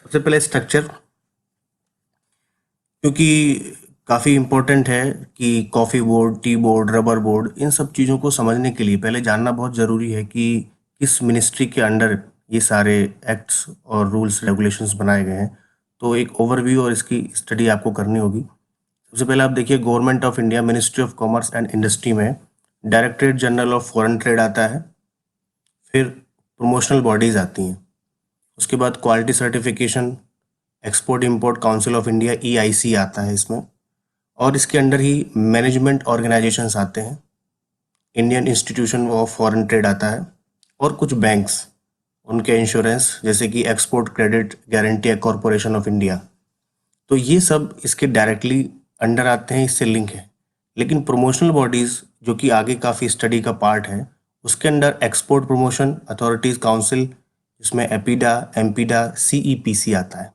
सबसे पहले स्ट्रक्चर, क्योंकि काफ़ी इम्पोर्टेंट है कि coffee board, tea board, rubber board, इन सब चीज़ों को समझने के लिए पहले जानना बहुत ज़रूरी है कि किस मिनिस्ट्री के अंडर ये सारे एक्ट्स और रूल्स रेगुलेशंस बनाए गए हैं। तो एक ओवरव्यू और इसकी स्टडी आपको करनी होगी। सबसे पहले आप देखिए, government of India, ministry of commerce and industry में directorate general of foreign trade आता है। फिर प्रमोशनल बॉडीज़ आती हैं। उसके बाद quality certification, export import council of India EIC आता है इसमें। और इसके अंडर ही मैनेजमेंट ऑर्गेनाइजेशंस आते हैं। Indian institution of foreign trade आता है। और कुछ बैंक्स, उनके इंश्योरेंस, जैसे कि export credit guarantee corporation of India. तो ये सब इसके डायरेक्टली अंडर आते हैं, इससे लिंक है। लेकिन प्रमोशनल बॉडीज़, जो कि आगे काफ़ी स्टडी का पार्ट है, उसके under export promotion authorities council, इसमें एपीडा, एमपीडा, CEPC आता है।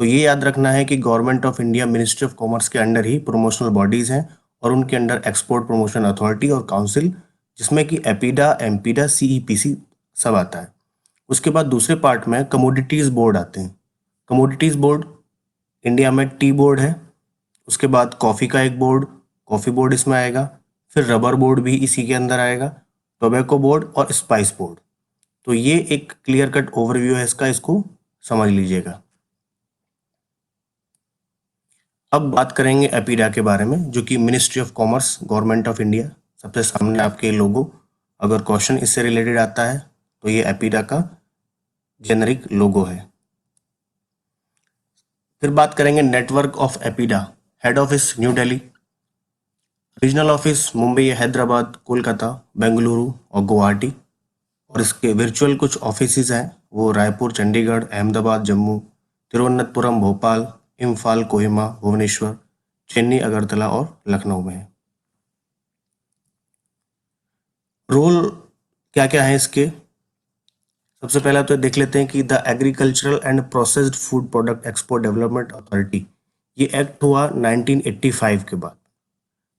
तो ये याद रखना है कि government of India, ministry of commerce के अंडर ही प्रमोशनल बॉडीज़ हैं और उनके अंडर एक्सपोर्ट प्रमोशन अथॉरिटी और काउंसिल, जिसमें कि एपीडा, एमपीडा, CEPC सब आता है। उसके बाद दूसरे पार्ट में कमोडिटीज़ बोर्ड आते हैं। कमोडिटीज़ बोर्ड इंडिया में टी बोर्ड है। उसके बाद कॉफ़ी का एक बोर्ड, कॉफ़ी बोर्ड इसमें आएगा। फिर रबर बोर्ड भी इसी के अंदर आएगा, टोबैको बोर्ड और स्पाइस बोर्ड। तो ये एक क्लियर कट ओवरव्यू है इसका, इसको समझ लीजिएगा। अब बात करेंगे एपीडा के बारे में, जो कि ministry of commerce, government of India. सबसे सामने आपके लोगो, अगर क्वेश्चन इससे रिलेटेड आता है तो ये एपीडा का जेनरिक लोगो है। फिर बात करेंगे network of APEDA. Head office new Delhi, regional office Mumbai, Hyderabad, Kolkata, Bengaluru और गुवाहाटी। और इसके वर्चुअल कुछ ऑफिसेज हैं, वो रायपुर, चंडीगढ़, अहमदाबाद, जम्मू, तिरुवनंतपुरम, भोपाल, इम्फाल, कोहिमा, भुवनेश्वर, चेन्नई, अगरतला और लखनऊ में है। रोल क्या क्या है इसके, सबसे पहला तो देख लेते हैं कि the agricultural and processed food product export development authority, ये एक्ट हुआ 1985 के बाद।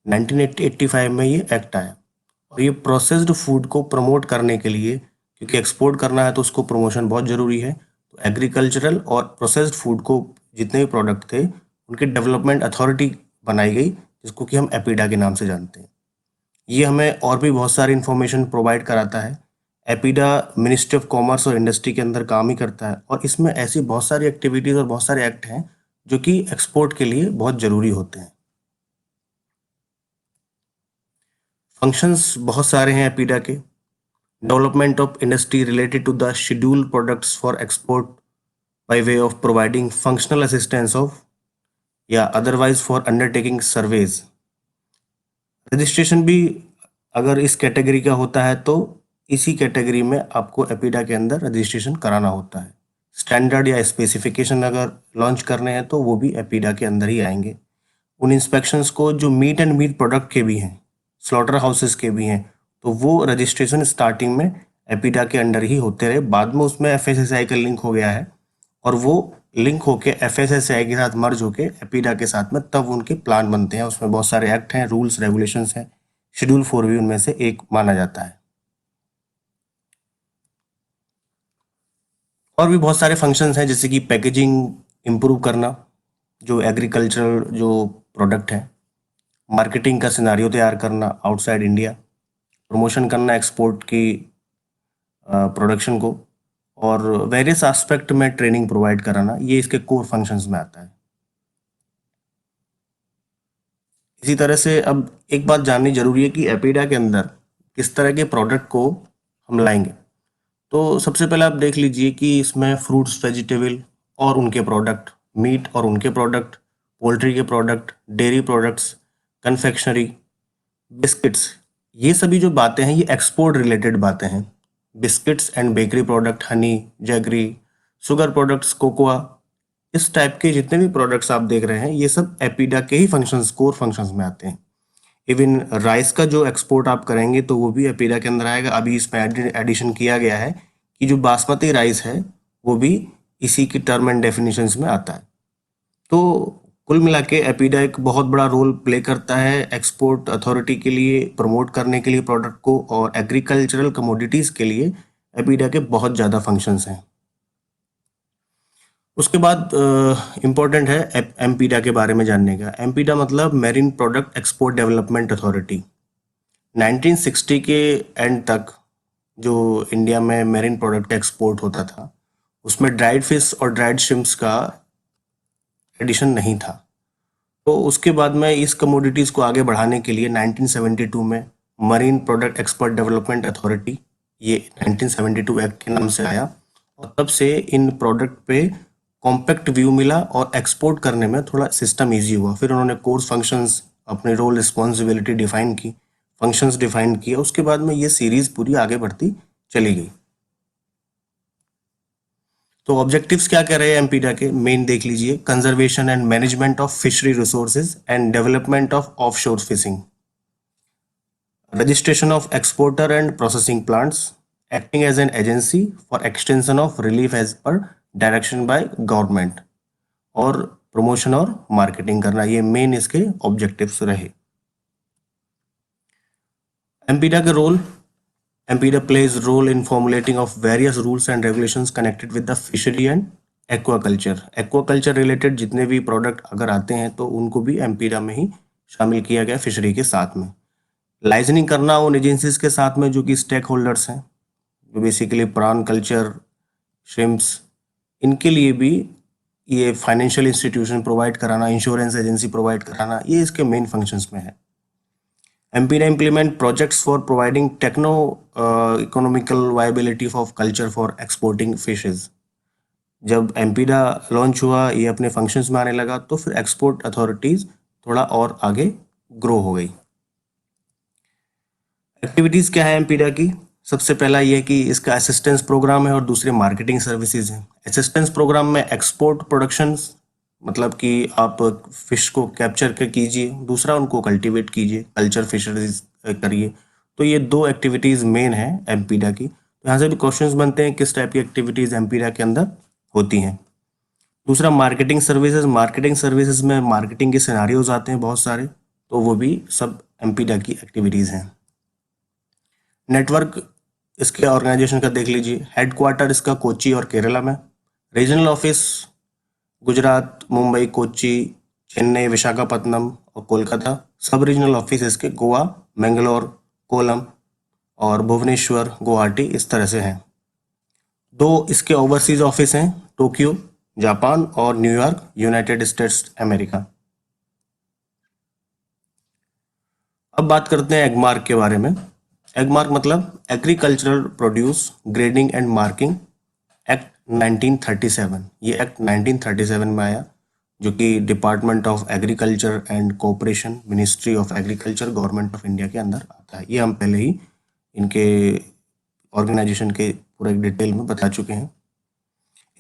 1985 में ये एक्ट आया और ये प्रोसेस्ड फूड को प्रमोट करने के लिए, क्योंकि एक्सपोर्ट करना है तो उसको प्रमोशन बहुत ज़रूरी है, तो एग्रीकल्चरल और प्रोसेस्ड फूड को, जितने भी प्रोडक्ट थे, उनके डेवलपमेंट अथॉरिटी बनाई गई, जिसको कि हम एपीडा के नाम से जानते हैं। ये हमें और भी बहुत सारी इन्फॉर्मेशन प्रोवाइड कराता है। एपीडा मिनिस्ट्री ऑफ कॉमर्स और इंडस्ट्री के अंदर काम ही करता है और इसमें ऐसी बहुत सारी एक्टिविटीज़ और बहुत सारे एक्ट हैं जो कि एक्सपोर्ट के लिए बहुत ज़रूरी होते हैं। फंक्शंस बहुत सारे हैं एपीडा के। Development of industry related to the scheduled products for export by way of providing functional assistance of या otherwise for undertaking surveys. Registration भी अगर इस कैटेगरी का होता है तो इसी कैटेगरी में आपको एपीडा के अंदर रजिस्ट्रेशन कराना होता है। स्टैंडर्ड या स्पेसिफिकेशन अगर लॉन्च करने हैं तो वो भी एपीडा के अंदर ही आएंगे। उन इंस्पेक्शंस को जो मीट एंड मीट प्रोडक्ट के भी हैं, स्लॉटर हाउसेस के भी हैं, तो वो रजिस्ट्रेशन स्टार्टिंग में एपीडा के अंडर ही होते रहे। बाद में उसमें FSSAI का लिंक हो गया है और वो लिंक होके FSSAI के साथ मर्ज होके एपीडा के साथ में तब उनके प्लान बनते हैं। उसमें बहुत सारे एक्ट हैं, रूल्स रेगुलेशंस हैं। शेड्यूल 4 भी उनमें से एक माना जाता है। और भी बहुत सारे फंक्शंस हैं, जैसे कि पैकेजिंग इम्प्रूव करना, जो एग्रीकल्चरल जो प्रोडक्ट है, मार्केटिंग का सिनारियो तैयार करना आउटसाइड इंडिया, प्रमोशन करना एक्सपोर्ट की प्रोडक्शन को, और वेरियस एस्पेक्ट में ट्रेनिंग प्रोवाइड कराना, ये इसके कोर फंक्शंस में आता है। इसी तरह से अब एक बात जाननी जरूरी है कि एपीडा के अंदर किस तरह के प्रोडक्ट को हम लाएंगे। तो सबसे पहले आप देख लीजिए कि इसमें फ्रूट्स, वेजिटेबल और उनके प्रोडक्ट, मीट और उनके प्रोडक्ट, पोल्ट्री के product, dairy products, confectionery, biscuits, ये सभी जो बातें हैं ये एक्सपोर्ट रिलेटेड बातें हैं। Biscuits and bakery product, Honey, jaggery, sugar products, cocoa, इस टाइप के जितने भी प्रोडक्ट्स आप देख रहे हैं ये सब एपीडा के ही फंक्शंस, कोर फंक्शंस में आते हैं। इवन राइस का जो एक्सपोर्ट आप करेंगे तो वो भी एपीडा के अंदर आएगा। अभी इसमें एडिशन किया गया है कि जो बासमती राइस है वो भी इसी की टर्म एंड डेफिनेशंस में आता है। तो कुल मिला के एपीडा एक बहुत बड़ा रोल प्ले करता है एक्सपोर्ट अथॉरिटी के लिए, प्रमोट करने के लिए प्रोडक्ट को, और एग्रीकल्चरल कमोडिटीज़ के लिए एपीडा के बहुत ज़्यादा फंक्शंस हैं। उसके बाद इम्पोर्टेंट है एमपीडा के बारे में जानने का। एमपीडा मतलब marine product export development authority. 1960 के एंड तक जो इंडिया में मेरीन प्रोडक्ट एक्सपोर्ट होता था, उसमें ड्राइड फिश और ड्राइड श्रिम्प्स का एडिशन नहीं था। तो उसके बाद में इस कमोडिटीज़ को आगे बढ़ाने के लिए 1972 में marine product expert development authority, ये 1972 एक्ट के नाम से आया, और तब से इन प्रोडक्ट पे कॉम्पैक्ट व्यू मिला और एक्सपोर्ट करने में थोड़ा सिस्टम इजी हुआ। फिर उन्होंने कोर्स फंक्शंस, अपने रोल रिस्पॉन्सिबिलिटी डिफाइन की, फंक्शंस डिफाइन किए। उसके बाद में ये सीरीज पूरी आगे बढ़ती चली गई। तो ऑब्जेक्टिव्स क्या कह रहे हैं एमपीडा के, मेन देख लीजिए। Conservation and management of fishery resources and development of offshore fishing, registration of exporter and processing plants, acting as an agency for extension of relief as per direction by government, और promotion और marketing करना, ये main इसके objectives रहे। एमपीडा के role, MPEDA plays role in formulating of various rules and regulations connected with the fishery and aquaculture. Aquaculture related जितने भी product अगर आते हैं तो उनको भी एमपीडा में ही शामिल किया गया फिशरी के साथ में। लाइजनिंग करना उन एजेंसीज के साथ में जो कि स्टेक होल्डर्स हैं, जो बेसिकली प्राण कल्चर, श्रिम्प्स, इनके लिए भी ये फाइनेंशियल इंस्टीट्यूशन प्रोवाइड कराना, इंश्योरेंस एजेंसी प्रोवाइड कराना, ये इसके मेन फंक्शंस में है। MPEDA implement projects for providing techno economical viability of culture for exporting fishes. जब एमपीडा लॉन्च हुआ, ये अपने फंक्शंस में आने लगा, तो फिर एक्सपोर्ट अथॉरिटीज थोड़ा और आगे ग्रो हो गई। एक्टिविटीज़ क्या है एमपीडा की? सबसे पहला ये कि इसका असिस्टेंस प्रोग्राम है और दूसरे मार्केटिंग सर्विसेज हैं। असिस्टेंस प्रोग्राम में एक्सपोर्ट प्रोडक्शंस, मतलब कि आप फिश को कैप्चर कर कीजिए, दूसरा उनको कल्टीवेट कीजिए, कल्चर फिशरीज करिए। तो ये दो एक्टिविटीज़ मेन है एमपीडा की। तो यहाँ से भी क्वेश्चंस बनते हैं किस टाइप की एक्टिविटीज़ एमपीडा के अंदर होती हैं। दूसरा मार्केटिंग सर्विसेज, मार्केटिंग सर्विसेज में मार्केटिंग के सिनारियोज आते हैं बहुत सारे, तो वो भी सब एमपीडा की एक्टिविटीज़ हैं। नेटवर्क इसके ऑर्गेनाइजेशन का देख लीजिए। हेडक्वार्टर इसका कोच्चि और केरला में, रीजनल ऑफिस गुजरात, मुंबई, कोच्चि, चेन्नई, विशाखापत्तनम और कोलकाता। सब रीजनल ऑफिस इसके गोवा, मैंगलोर, कोलम और भुवनेश्वर, गुवाहाटी, इस तरह से हैं। दो इसके ओवरसीज ऑफिस हैं, टोक्यो जापान और न्यूयॉर्क, यूनाइटेड स्टेट्स अमेरिका। अब बात करते हैं एगमार्क के बारे में। एगमार्क मतलब agricultural produce grading and marking act 1937। ये एक्ट 1937 में आया, जो कि department of agriculture and cooperation, ministry of agriculture, government of India के अंदर आता है। ये हम पहले ही इनके ऑर्गेनाइजेशन के पूरे डिटेल में बता चुके हैं।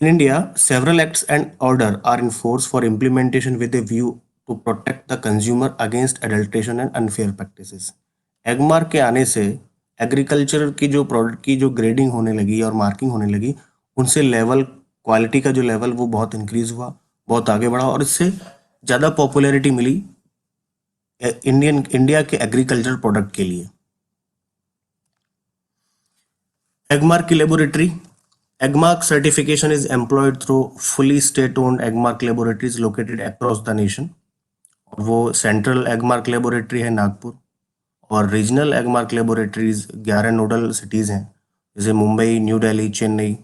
In India, several acts and order are in force for implementation with a view to protect the consumer against adulteration and unfair practices. Agmark के आने से एग्रीकल्चर की जो प्रोडक्ट की जो ग्रेडिंग होने लगी और मार्किंग होने लगी, उनसे लेवल, क्वालिटी का जो लेवल वो बहुत इंक्रीज हुआ, बहुत आगे बढ़ा, और इससे ज़्यादा पॉपुलैरिटी मिली इंडिया के एग्रीकल्चर प्रोडक्ट के लिए। एगमार्क की laboratory, Agmark certification is employed through fully state-owned Agmark laboratories located across the nation. और वो सेंट्रल एगमार्क लेबोरेटरी है नागपुर, और regional Agmark laboratories 11 nodal cities हैं, जैसे मुंबई, न्यू दिल्ली, चेन्नई,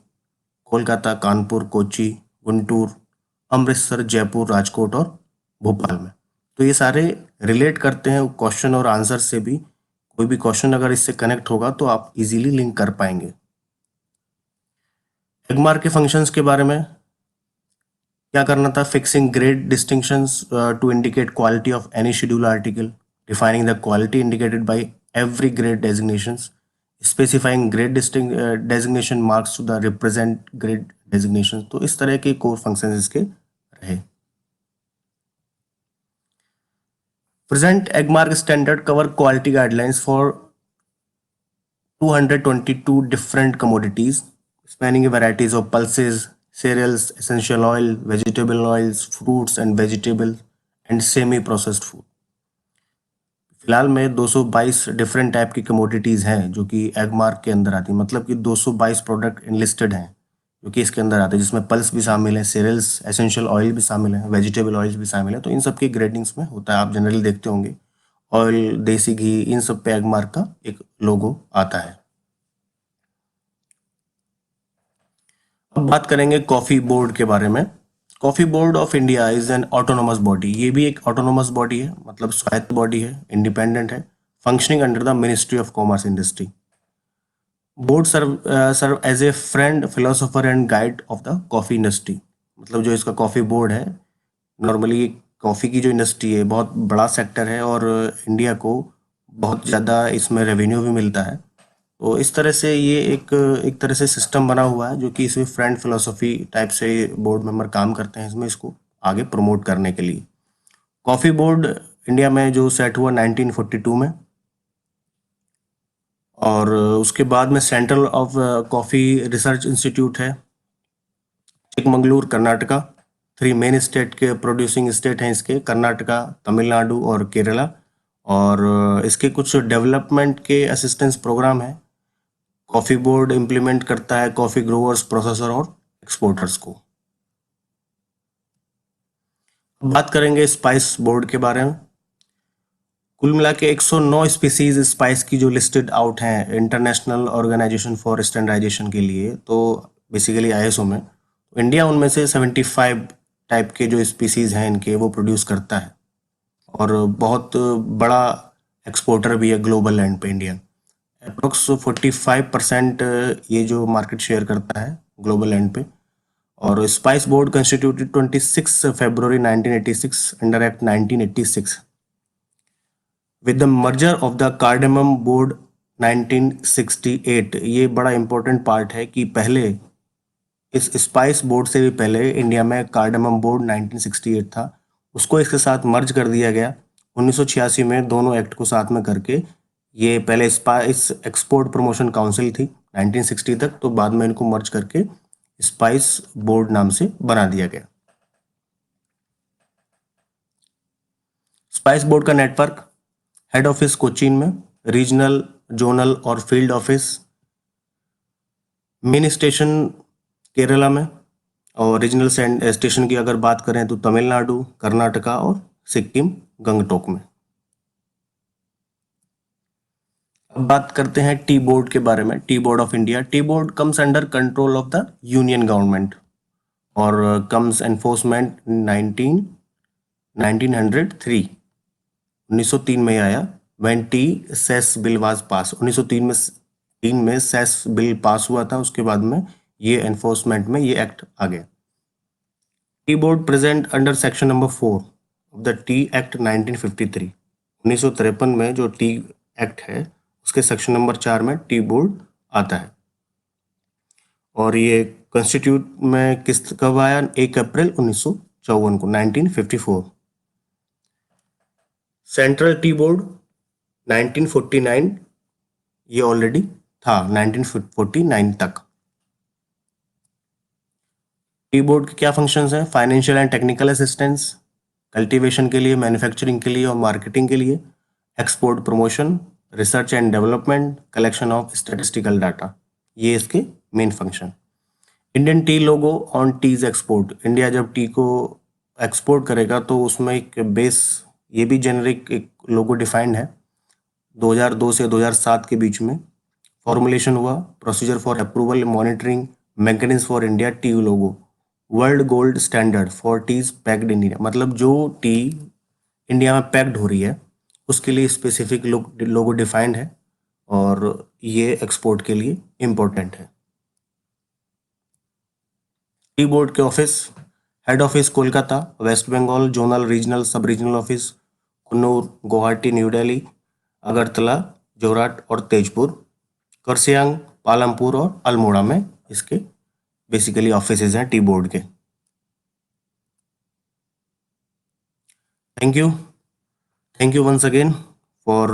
कोलकाता, कानपुर, कोच्चि, गुंटूर, अमृतसर, जयपुर, राजकोट और भोपाल में। तो ये सारे रिलेट करते हैं क्वेश्चन और आंसर से भी। कोई भी क्वेश्चन अगर इससे कनेक्ट होगा तो आप इजीली लिंक कर पाएंगे। एगमार्क के फंक्शंस के बारे में क्या करना था? Fixing grade distinctions to indicate quality of any schedule article, defining the quality indicated by every grade designations, specifying grade designation marks to the represent grade designation. तो इस तरह के कोर फंक्शंस इसके रहे। Present Agmark standard cover quality guidelines for 222 different commodities spanning varieties of pulses, cereals, essential oil, vegetable oils, fruits and vegetables and semi-processed food। फिलहाल में 222 different type की commodities हैं जो कि एगमार्क के अंदर आती हैं, मतलब कि 222 प्रोडक्ट इनलिस्टेड हैं क्योंकि इसके अंदर आते हैं, जिसमें पल्स भी शामिल है, सीरियल्स, एसेंशियल ऑयल भी शामिल है, वेजिटेबल ऑयल्स भी शामिल है। तो इन सब की ग्रेडिंग्स में होता है, आप जनरली देखते होंगे ऑयल, देसी घी, इन सब पे एगमार्क का एक लोगो आता है। अब बात करेंगे कॉफी बोर्ड के बारे में। Coffee board of India is an autonomous body. ये भी एक ऑटोनोमस बॉडी है, मतलब स्वायत्त बॉडी है, इंडिपेंडेंट है, functioning under the ministry of commerce industry. Board serve as a friend, philosopher and guide of the coffee industry. मतलब जो इसका कॉफी बोर्ड है, नॉर्मली कॉफ़ी की जो इंडस्ट्री है बहुत बड़ा सेक्टर है और इंडिया को बहुत ज़्यादा इसमें रेवेन्यू भी मिलता है। तो इस तरह से ये एक एक तरह से सिस्टम बना हुआ है जो कि इसमें फ्रेंड फिलोसफी टाइप से बोर्ड मेंबर काम करते हैं इसमें, इसको आगे प्रमोट करने के लिए। कॉफ़ी बोर्ड इंडिया में जो सेट हुआ 1942 में, और उसके बाद में central of coffee research institute है चिकमंगलूर, कर्नाटका। 3 मेन स्टेट के प्रोड्यूसिंग स्टेट हैं इसके, कर्नाटका, तमिलनाडु और केरला। और इसके कुछ डेवलपमेंट के असिस्टेंस प्रोग्राम है। कॉफ़ी बोर्ड इम्प्लीमेंट करता है कॉफ़ी ग्रोवर्स, प्रोसेसर और एक्सपोर्टर्स को। बात करेंगे स्पाइस बोर्ड के बारे में। कुल मिला के 109 स्पीसीज स्पाइस की जो लिस्टेड आउट हैं इंटरनेशनल ऑर्गेनाइजेशन फॉर स्टैंडर्डाइजेशन के लिए, तो बेसिकली आईएसओ में। इंडिया उनमें से 75 टाइप के जो स्पीसीज हैं इनके, वो प्रोड्यूस करता है और बहुत बड़ा एक्सपोर्टर भी है ग्लोबल लैंड पे इंडिया। अप्रोक्स 45% ये जो मार्केट शेयर करता है ग्लोबल लैंड पे। और spice board constituted 26 February 1986 under act 1986 with the merger of the cardamom board 1968। ये बड़ा इंपॉर्टेंट पार्ट है कि पहले इस स्पाइस बोर्ड से भी पहले इंडिया में कार्डेमम बोर्ड 1968 था, उसको इसके साथ मर्ज कर दिया गया 1986 में, दोनों एक्ट को साथ में करके। ये पहले स्पाइस एक्सपोर्ट प्रमोशन काउंसिल थी 1960 तक, तो बाद में इनको मर्ज करके स्पाइस बोर्ड नाम से बना दिया गया। स्पाइस बोर्ड का नेटवर्क, हेड ऑफिस कोचीन में, रीजनल, जोनल और field office, main station Kerala में, और रीजनल स्टेशन की अगर बात करें तो तमिलनाडु, कर्नाटका और सिक्किम, गंगटोक में। अब बात करते हैं टी बोर्ड के बारे में। Tea board of India. Tea board comes under control of the union government और कम्स एनफोर्समेंट 1903 1903 में आया। When tea cess bill was pass, 1903 में सेस बिल पास हुआ था, उसके बाद में ये एनफोर्समेंट में ये एक्ट आ गया। Tea board present under section number 4 of the T act 1953। 1953 में जो टी एक्ट है उसके सेक्शन नंबर 4 में टी बोर्ड आता है। और ये कॉन्स्टिट्यूट में किस कब आया? 1 अप्रैल 1954 को, 1954। सेंट्रल टी बोर्ड 1949, ये ऑलरेडी था 1949 तक। टी बोर्ड के क्या फंक्शंस हैं? Financial and technical assistance, cultivation के लिए, मैन्युफैक्चरिंग के लिए और मार्केटिंग के लिए, export promotion, research and development, collection of statistical data, ये इसके main function. Indian tea logo on teas export. India जब टी को एक्सपोर्ट करेगा तो उसमें एक बेस, ये भी जेनरिक एक लोगो डिफाइंड है 2002 से 2007 के बीच में फॉर्मुलेशन हुआ। Procedure for approval, monitoring, mechanism for India tea logo, world gold standard for teas packed in India. मतलब जो टी इंडिया में पैक्ड हो रही है उसके लिए स्पेसिफिक लोगो डिफाइंड है और ये एक्सपोर्ट के लिए इम्पोर्टेंट है। टी बोर्ड के office, head office Kolkata, West Bengal, zonal, regional, sub regional office Kannur, Guwahati, New Delhi, Agartala, Jorhat और तेजपुर, करसियांग, पालमपुर और अल्मोड़ा में इसके बेसिकली ऑफिसेज हैं टी बोर्ड के। Thank you once again for